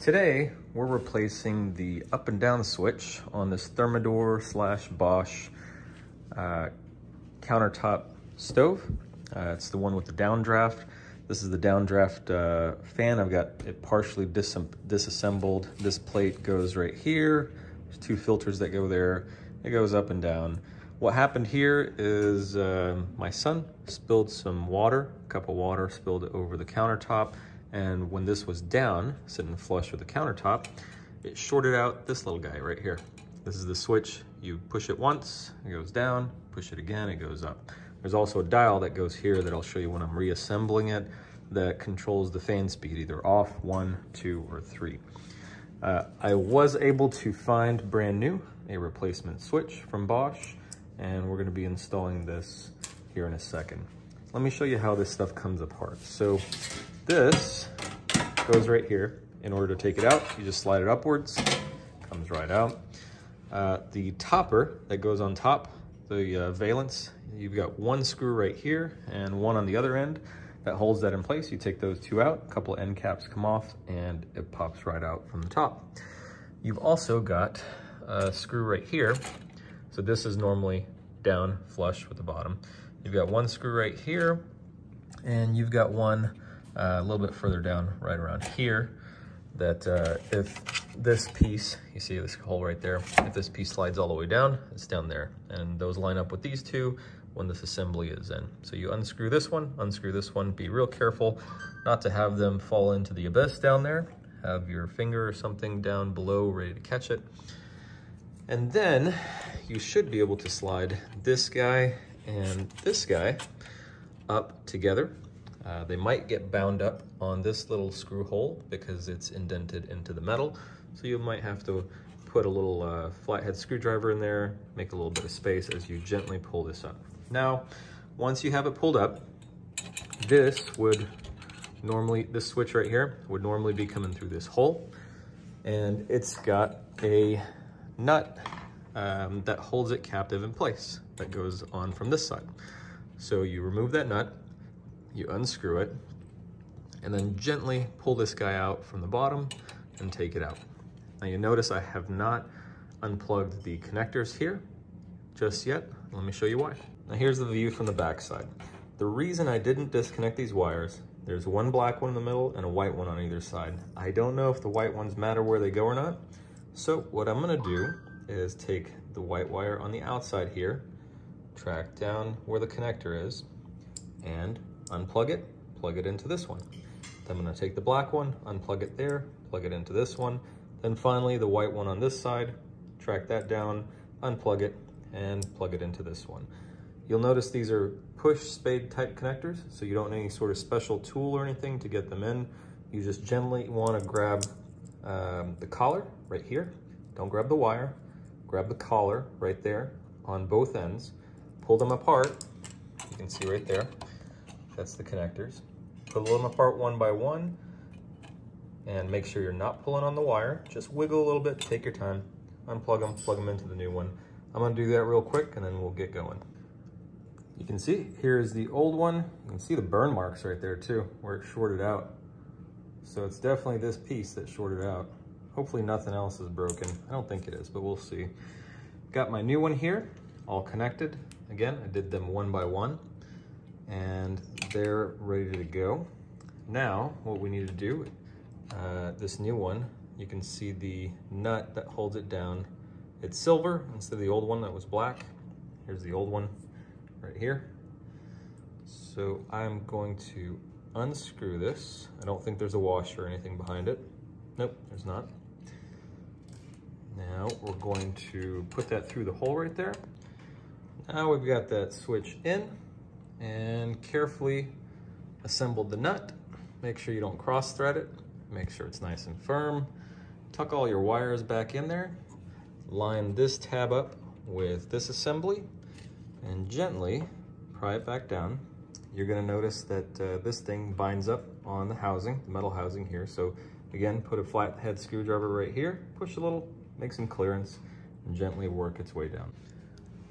Today, we're replacing the up and down switch on this Thermador / Bosch countertop stove. It's the one with the downdraft. This is the downdraft fan. I've got it partially disassembled. This plate goes right here. There's two filters that go there. It goes up and down. What happened here is my son spilled some water, a cup of water spilled over the countertop. And when this was down, sitting flush with the countertop, it shorted out this little guy right here. This is the switch. You push it once, it goes down, push it again, it goes up. There's also a dial that goes here that I'll show you when I'm reassembling it that controls the fan speed, either off, 1, 2, or 3. I was able to find brand new, a replacement switch from Bosch, and we're gonna be installing this here in a second. Let me show you how this stuff comes apart. So this goes right here. In order to take it out, you just slide it upwards, comes right out. The topper that goes on top, the valence, you've got one screw right here and one on the other end that holds that in place. You take those two out, a couple end caps come off, and it pops right out from the top. You've also got a screw right here. So this is normally down flush with the bottom. You've got one screw right here, and you've got one a little bit further down right around here that if this piece, you see this hole right there, if this piece slides all the way down, it's down there. And those line up with these two when this assembly is in. So you unscrew this one, be real careful not to have them fall into the abyss down there. Have your finger or something down below ready to catch it. And then you should be able to slide this guy and this guy up together. They might get bound up on this little screw hole because it's indented into the metal. So you might have to put a little flathead screwdriver in there, make a little bit of space as you gently pull this up. Now, once you have it pulled up, this switch right here would normally be coming through this hole. And it's got a nut that holds it captive in place that goes on from this side. So you remove that nut, you unscrew it, and then gently pull this guy out from the bottom and take it out. Now you notice I have not unplugged the connectors here just yet. Let me show you why. Now here's the view from the back side. The reason I didn't disconnect these wires, there's one black one in the middle and a white one on either side. I don't know if the white ones matter where they go or not. So what I'm gonna do is take the white wire on the outside here, track down where the connector is, and unplug it, plug it into this one. Then I'm gonna take the black one, unplug it there, plug it into this one. Then finally the white one on this side, track that down, unplug it, and plug it into this one. You'll notice these are push spade type connectors, so you don't need any sort of special tool or anything to get them in. You just gently wanna grab the collar right here. Don't grab the wire, grab the collar right there on both ends, pull them apart. You can see right there, that's the connectors. Pull them apart one by one and make sure you're not pulling on the wire. Just wiggle a little bit, take your time, unplug them, plug them into the new one. I'm gonna do that real quick and then we'll get going. You can see, here's the old one. You can see the burn marks right there too, where it shorted out. So it's definitely this piece that shorted out. Hopefully nothing else is broken. I don't think it is, but we'll see. Got my new one here, all connected. Again, I did them one by one, and they're ready to go. Now, what we need to do, this new one, you can see the nut that holds it down. It's silver instead of the old one that was black. Here's the old one right here. So I'm going to unscrew this. I don't think there's a washer or anything behind it. Nope, there's not. Now we're going to put that through the hole right there. Now we've got that switch in and carefully assembled the nut. Make sure you don't cross thread it. Make sure it's nice and firm. Tuck all your wires back in there. Line this tab up with this assembly and gently pry it back down. You're gonna notice that this thing binds up on the housing, the metal housing here. So again, put a flathead screwdriver right here, push a little, make some clearance, and gently work its way down.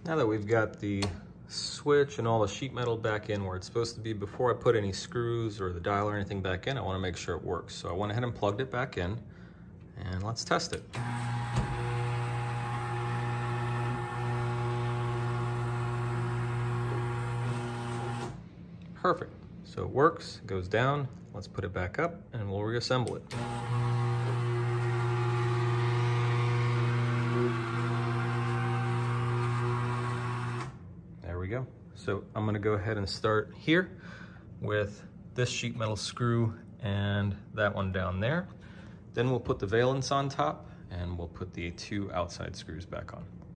Now that we've got the switch and all the sheet metal back in where it's supposed to be, before I put any screws or the dial or anything back in, I want to make sure it works. So I went ahead and plugged it back in. and let's test it. Perfect. So it works, it goes down. Let's put it back up and we'll reassemble it. There we go. So I'm gonna go ahead and start here with this sheet metal screw and that one down there. Then we'll put the valence on top and we'll put the 2 outside screws back on.